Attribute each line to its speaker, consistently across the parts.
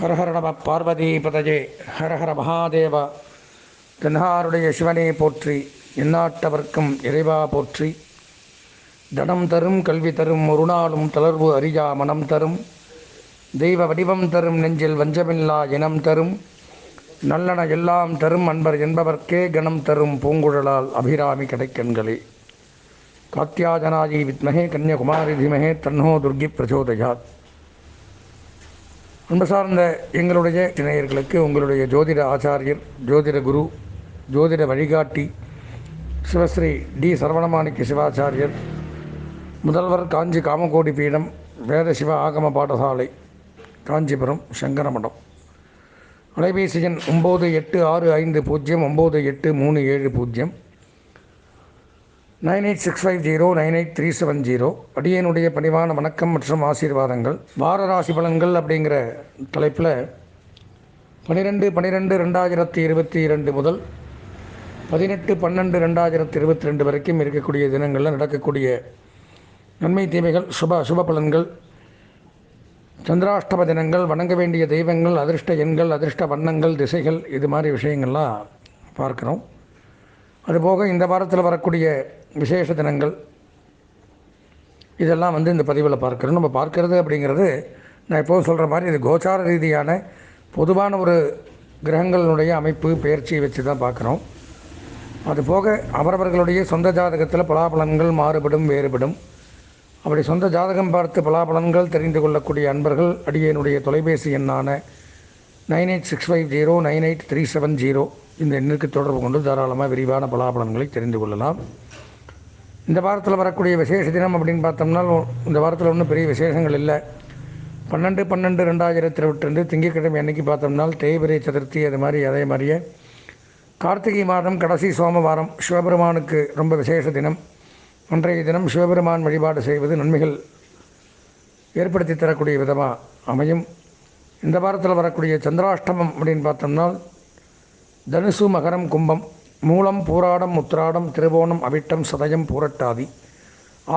Speaker 1: ஹரஹர நம பார்வதி பதஜே ஹரஹர மகாதேவா. தென்னாருடைய சிவனே போற்றி, எந்நாட்டவர்க்கும் இறைவா போற்றி. தனம் தரும் கல்வி தரும் ஒரு நாளும் தளர்வு அறியா மனம் தரும் தெய்வ வடிவம் தரும் நெஞ்சில் வஞ்சமில்லா இனம் தரும் நல்லன எல்லாம் தரும் அன்பர் என்பவர்க்கே கணம் தரும் பூங்குழலால் அபிராமி கிடைக்கண்களே. காத்யாஜனாயி வித்மஹே கன்யாகுமாரி தீமஹே தன்னோ துர்கி பிரச்சோதயாத். அன்பு சார்ந்த எங்களுடைய இணையர்களுக்கு உங்களுடைய ஜோதிட ஆச்சாரியர், ஜோதிட குரு, ஜோதிட வழிகாட்டி சிவஸ்ரீ டி சரவணமாணிக்க சிவாச்சாரியர், முதல்வர் காஞ்சி காமகோடி பீடம் வேத சிவ ஆகம பாடசாலை, காஞ்சிபுரம் சங்கரமடம். அலைபேசி எண் 9865098370 9865098370. அடியனுடைய பணிவான வணக்கம் மற்றும் ஆசீர்வாதங்கள். வார ராசி பலன்கள் அப்படிங்கிற தலைப்பில் 12/12/2022 முதல் 18/12/2022 வரைக்கும் இருக்கக்கூடிய தினங்களில் நடக்கக்கூடிய நன்மை தீமைகள், சுப பலன்கள், சந்திராஷ்டம தினங்கள், வணங்க வேண்டிய தெய்வங்கள், அதிர்ஷ்ட எண்கள், அதிர்ஷ்ட வண்ணங்கள், திசைகள், இது மாதிரி விஷயங்கள்லாம் பார்க்குறோம். அதுபோக இந்த வாரத்தில் வரக்கூடிய விசேஷ தினங்கள் இதெல்லாம் இந்த பதிவில் பார்க்குறோம். நம்ம பார்க்கறது அப்படிங்கிறது நான் எப்போதும் சொல்கிற மாதிரி இது கோச்சார ரீதியான பொதுவான ஒரு கிரகங்களுடைய அமைப்பு பெயர்ச்சியை வச்சு தான் பார்க்குறோம். அதுபோக அவரவர்களுடைய சொந்த ஜாதகத்தில் பலாபலன்கள் மாறுபடும், வேறுபடும். அப்படி சொந்த ஜாதகம் பார்த்து பலாபலன்கள் தெரிந்து கொள்ளக்கூடிய அன்பர்கள் அடியனுடைய தொலைபேசி எண்ணான 9865098370 இந்த எண்ணிற்கு தொடர்பு கொண்டு தாராளமாக விரிவான பலாபலன்களை தெரிந்து கொள்ளலாம். இந்த வாரத்தில் வரக்கூடிய விசேஷ தினம் அப்படின்னு பார்த்தோம்னா இந்த வாரத்தில் ஒன்றும் பெரிய விசேஷங்கள் இல்லை. 12/12/2022 திங்கட்கிழமை அன்னைக்கு பார்த்தோம்னா தேய்பிரை சதுர்த்தி. அது மாதிரி அதே மாதிரியே கார்த்திகை மாதம் கடைசி சோமவாரம் சிவபெருமானுக்கு ரொம்ப விசேஷ தினம். அன்றைய தினம் சிவபெருமான் வழிபாடு செய்வது நன்மைகள் ஏற்படுத்தி தரக்கூடிய விதமாக அமையும். இந்த வாரத்தில் வரக்கூடிய சந்திராஷ்டமம் அப்படின்னு பார்த்தோம்னா தனுசு, மகரம், கும்பம், மூலம், பூராடம், உத்திராடம், திருவோணம், அவிட்டம், சதயம், பூரட்டாதி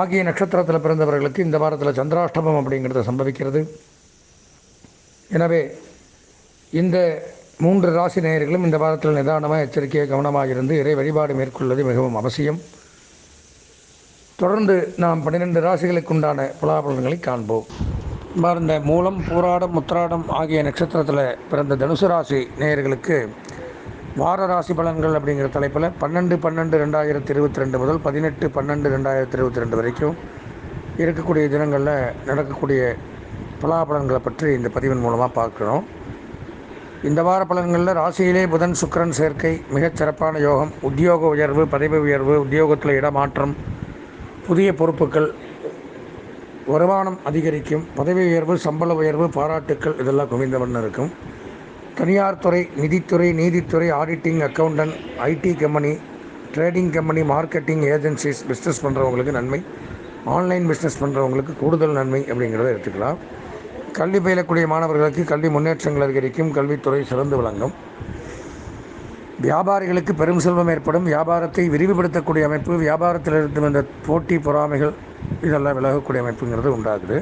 Speaker 1: ஆகிய நட்சத்திரத்தில் பிறந்தவர்களுக்கு இந்த வாரத்தில் சந்திராஷ்டமம் அப்படிங்கிறது சம்பவிக்கிறது. எனவே இந்த 3 ராசி நேயர்களும் இந்த வாரத்தில் நிதானமாக எச்சரிக்கையாக கவனமாக இருந்து இறை வழிபாடு மேற்கொள்வது மிகவும் அவசியம். தொடர்ந்து நாம் 12 ராசிகளுக்கு உண்டான பலாபலன்களை காண்போம். இந்த மூலம், பூராடம், உத்திராடம் ஆகிய நட்சத்திரத்தில் பிறந்த தனுசு ராசி நேயர்களுக்கு வார ராசி பலன்கள் அப்படிங்கிற தலைப்பில் 12/12/2022 முதல் 18/12/2022 வரைக்கும் இருக்கக்கூடிய தினங்களில் நடக்கக்கூடிய பலாபலன்களை பற்றி இந்த பதிவின் மூலமாக பார்க்குறோம். இந்த வார பலன்களில் ராசியிலே புதன் சுக்கிரன் சேர்க்கை மிகச் சிறப்பான யோகம். உத்தியோக உயர்வு, பதவி உயர்வு, உத்தியோகத்தில் இடமாற்றம், புதிய பொறுப்புகள், வருமானம் அதிகரிக்கும், பதவி உயர்வு, சம்பள உயர்வு, பாராட்டுக்கள் இதெல்லாம் குவிந்த வண்ணம் இருக்கும். தனியார் துறை, நிதித்துறை, நீதித்துறை, auditing, accountant, IT company, trading company, marketing agencies, business பண்ணுறவங்களுக்கு நன்மை. ஆன்லைன் பிஸ்னஸ் பண்ணுறவங்களுக்கு கூடுதல் நன்மை அப்படிங்கிறத எடுத்துக்கலாம். கல்வி பயிலக்கூடிய மாணவர்களுக்கு கல்வி முன்னேற்றங்கள் அதிகரிக்கும், கல்வித்துறை சிறந்து விளங்கும். வியாபாரிகளுக்கு பெரும் செல்வம் ஏற்படும், வியாபாரத்தை விரிவுபடுத்தக்கூடிய அமைப்பு, வியாபாரத்தில் இருந்து வந்த போட்டி பொறாமைகள் இதெல்லாம் விலகக்கூடிய அமைப்புங்கிறது உண்டாகுது.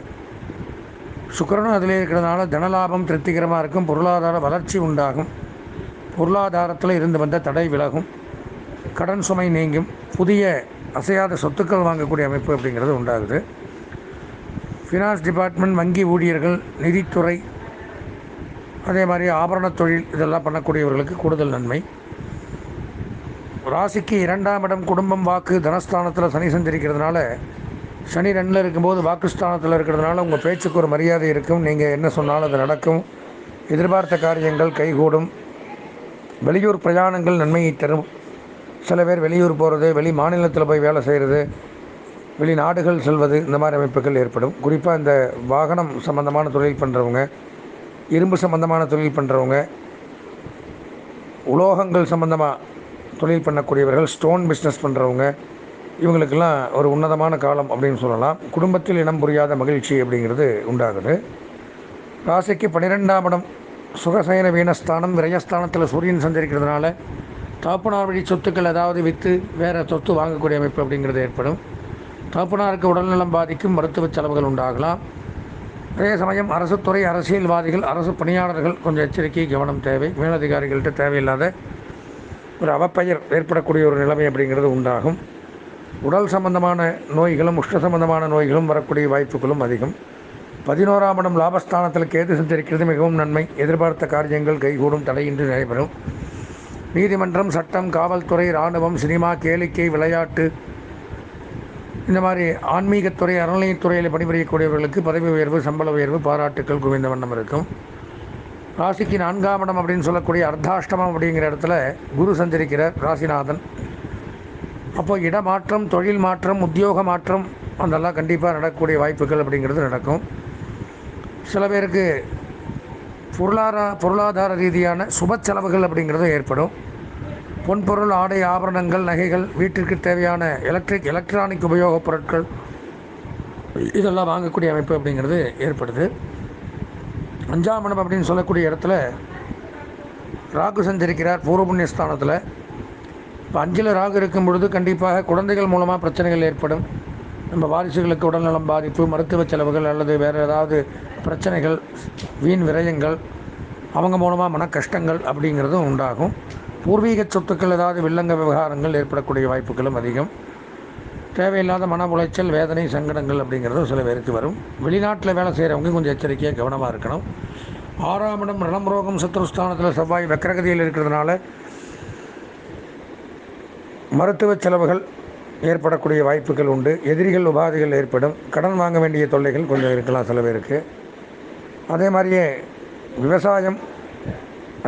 Speaker 1: சுக்கிரனும் அதிலே இருக்கிறதுனால தனலாபம் திருப்திகரமாக இருக்கும், பொருளாதார வளர்ச்சி உண்டாகும், பொருளாதாரத்தில் இருந்து வந்த தடை விலகும், கடன் சுமை நீங்கும், புதிய அசையாத சொத்துக்கள் வாங்கக்கூடிய அமைப்பு அப்படிங்கிறது உண்டாகுது. ஃபினான்ஸ் டிபார்ட்மெண்ட், வங்கி ஊழியர்கள், நிதித்துறை, அதே மாதிரி ஆபரண தொழில் இதெல்லாம் பண்ணக்கூடியவர்களுக்கு கூடுதல் நன்மை. ராசிக்கு 2ஆம் இடம் குடும்பம், வாக்கு, தனஸ்தானத்தில் சனி சஞ்சரிக்கிறதுனால, சனி 2ல் இருக்கும்போது வாக்குஸ்தானத்தில் இருக்கிறதுனால உங்கள் பேச்சுக்கு ஒரு மரியாதை இருக்கும். நீங்கள் என்ன சொன்னாலும் அது நடக்கும். எதிர்பார்த்த காரியங்கள் கைகூடும். வெளியூர் பிரயாணங்கள் நன்மையை தரும். சில பேர் வெளியூர் போகிறது, வெளி மாநிலத்தில் போய் வேலை செய்கிறது, வெளிநாடுகள் செல்வது, இந்த மாதிரி அமைப்புகள் ஏற்படும். குறிப்பாக இந்த வாகனம் சம்பந்தமான தொழில் பண்ணுறவங்க, இரும்பு சம்பந்தமான தொழில் பண்ணுறவங்க, உலோகங்கள் சம்பந்தமாக தொழில் பண்ணக்கூடியவர்கள், ஸ்டோன் பிஸ்னஸ் பண்ணுறவங்க, இவங்களுக்கெல்லாம் ஒரு உன்னதமான காலம் அப்படின்னு சொல்லலாம். குடும்பத்தில் இனம் புரியாத மகிழ்ச்சி அப்படிங்கிறது உண்டாகுது. ராசிக்கு 12ஆம் இடம் சுகசயன வீணஸ்தானம், விரயஸ்தானத்தில் சூரியன் சஞ்சரிக்கிறதுனால தகப்பனார் வழி சொத்துக்கள் ஏதாவது விற்று வேறு சொத்து வாங்கக்கூடிய அமைப்பு அப்படிங்கிறது ஏற்படும். தகப்பனாருக்கு உடல்நலம் பாதிக்கும் மருத்துவ செலவுகள் உண்டாகலாம். அதே சமயம் அரசுத்துறை, அரசியல்வாதிகள், அரசு பணியாளர்கள் கொஞ்சம் எச்சரிக்கை, கவனம் தேவை. மேலதிகாரிகள்கிட்ட தேவையில்லாத ஒரு அவப்பெயர் ஏற்படக்கூடிய ஒரு நிலைமை அப்படிங்கிறது உண்டாகும். உடல் சம்பந்தமான நோய்களும் உஷ்ண சம்பந்தமான நோய்களும் வரக்கூடிய வாய்ப்புகளும் அதிகம். 11ஆம் இடம் லாபஸ்தானத்தில் கேது சஞ்சரிக்கிறது மிகவும் நன்மை. எதிர்பார்த்த காரியங்கள் கைகூடும், தடையின்றி நடைபெறும். நீதிமன்றம், சட்டம், காவல்துறை, இராணுவம், சினிமா, கேளிக்கை, விளையாட்டு, இந்த மாதிரி ஆன்மீகத்துறை, அறநிலையத்துறையில் பணிபுரியக்கூடியவர்களுக்கு பதவி உயர்வு, சம்பள உயர்வு, பாராட்டுக்கள் குவிந்த வண்ணம் இருக்கும். ராசிக்கு 4ஆம் இடம் அப்படின்னு சொல்லக்கூடிய அர்த்தாஷ்டமம் அப்படிங்கிற இடத்துல குரு சஞ்சரிக்கிறார், ராசிநாதன். அப்போ இடமாற்றம், தொழில் மாற்றம், உத்தியோக மாற்றம் அதெல்லாம் கண்டிப்பாக நடக்கக்கூடிய வாய்ப்புகள் அப்படிங்கிறது நடக்கும். சில பேருக்கு பொருளாதார ரீதியான சுப செலவுகள் அப்படிங்கிறதும் ஏற்படும். பொன்பொருள், ஆடை, ஆபரணங்கள், நகைகள், வீட்டிற்கு தேவையான எலக்ட்ரானிக் உபயோகப் பொருட்கள் இதெல்லாம் வாங்கக்கூடிய அமைப்பு அப்படிங்கிறது ஏற்படுது. 5ஆம் இடம் அப்படின்னு சொல்லக்கூடிய இடத்துல ராகு சஞ்சரிக்கிறார், பூர்வ புண்ணியஸ்தானத்தில். இப்போ 5ல் ராகு இருக்கும் பொழுது கண்டிப்பாக குழந்தைகள் மூலமாக பிரச்சனைகள் ஏற்படும். நம்ம வாரிசுகளுக்கு உடல்நலம் பாதிப்பு, மருத்துவ செலவுகள் அல்லது வேறு ஏதாவது பிரச்சனைகள், வீண் விரயங்கள், அவங்க மூலமாக மன கஷ்டங்கள் அப்படிங்கிறதும் உண்டாகும். பூர்வீக சொத்துக்கள் ஏதாவது வில்லங்க விவகாரங்கள் ஏற்படக்கூடிய வாய்ப்புகளும் அதிகம். தேவையில்லாத மன உளைச்சல், வேதனை, சங்கடங்கள் அப்படிங்கிறதும் சில பேருக்கு வரும். வெளிநாட்டில் வேலை செய்கிறவங்க கொஞ்சம் எச்சரிக்கையாக கவனமாக இருக்கணும். 6ஆம் இடம் ரணம், ரோகம், சத்ருஸ்தானத்தில் செவ்வாய் வக்ரகதியில் இருக்கிறதுனால மருத்துவ செலவுகள் ஏற்படக்கூடிய வாய்ப்புகள் உண்டு. எதிரிகள், உபாதைகள் ஏற்படும். கடன் வாங்க வேண்டிய தொல்லைகள் கொஞ்சம் இருக்கலாம் சில பேருக்கு. அதே மாதிரியே விவசாயம்,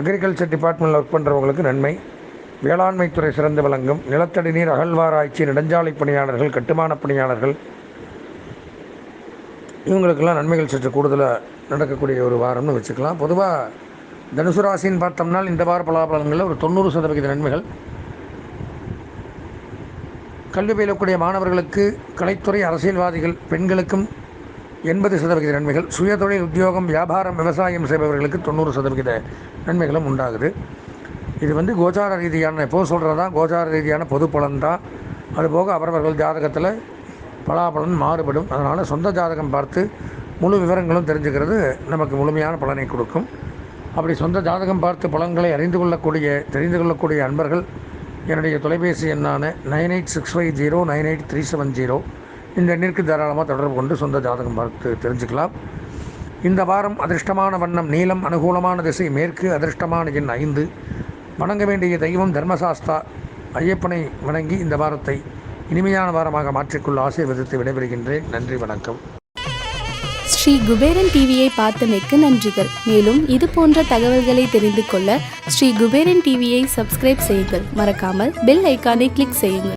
Speaker 1: அக்ரிகல்ச்சர் டிபார்ட்மெண்ட்டில் ஒர்க் பண்ணுறவங்களுக்கு நன்மை. வேளாண்மை துறை சிறந்து விளங்கும். நிலத்தடி நீர், அகழ்வாராய்ச்சி, நெடுஞ்சாலை பணியாளர்கள், கட்டுமான பணியாளர்கள் இவங்களுக்கெல்லாம் நன்மைகள் சற்று கூடுதலாக நடக்கக்கூடிய ஒரு வாரம்னு வச்சுக்கலாம். பொதுவாக தனுசு ராசின்னு பார்த்தோம்னா இந்த வார பலாபலங்களில் ஒரு 90% நன்மைகள். கல்வி பயிலக்கூடிய மாணவர்களுக்கு, கலைத்துறை, அரசியல்வாதிகள், பெண்களுக்கும் 80% நன்மைகள். சுயதொழில், உத்தியோகம், வியாபாரம், விவசாயம் செய்பவர்களுக்கு 90% நன்மைகளும் உண்டாகுது. இது கோச்சார ரீதியான, எப்போது சொல்கிறது தான் கோச்சார ரீதியான பொது பலன் தான். அதுபோக அவரவர்கள் ஜாதகத்தில் பலாபலன் மாறுபடும். அதனால் சொந்த ஜாதகம் பார்த்து முழு விவரங்களும் தெரிஞ்சுக்கிறது நமக்கு முழுமையான பலனை கொடுக்கும். அப்படி சொந்த ஜாதகம் பார்த்து பலன்களை தெரிந்து கொள்ளக்கூடிய அன்பர்கள் என்னுடைய தொலைபேசி எண்ணான 9865098370 இந்த எண்ணிற்கு தாராளமாக தொடர்பு கொண்டு சொந்த ஜாதகம் பார்த்து தெரிஞ்சுக்கலாம். இந்த வாரம் அதிர்ஷ்டமான வண்ணம் நீலம், அனுகூலமான திசை மேற்கு, அதிர்ஷ்டமான எண் 5. வணங்க வேண்டிய தெய்வம் தர்மசாஸ்தா. ஐயப்பனை வணங்கி இந்த வாரத்தை இனிமையான வாரமாக மாற்றிக்கொள்ள ஆசீர்வதித்து விடைபெறுகின்றேன். நன்றி, வணக்கம்.
Speaker 2: ஸ்ரீ குபேரன் டிவியை பார்த்தமைக்கு நன்றிகள். மேலும் இது போன்ற தகவல்களை தெரிந்து கொள்ள ஸ்ரீ குபேரன் டிவியை சப்ஸ்கிரைப் செய்யுங்கள். மறக்காமல் பெல் ஐக்கானை கிளிக் செய்யுங்கள்.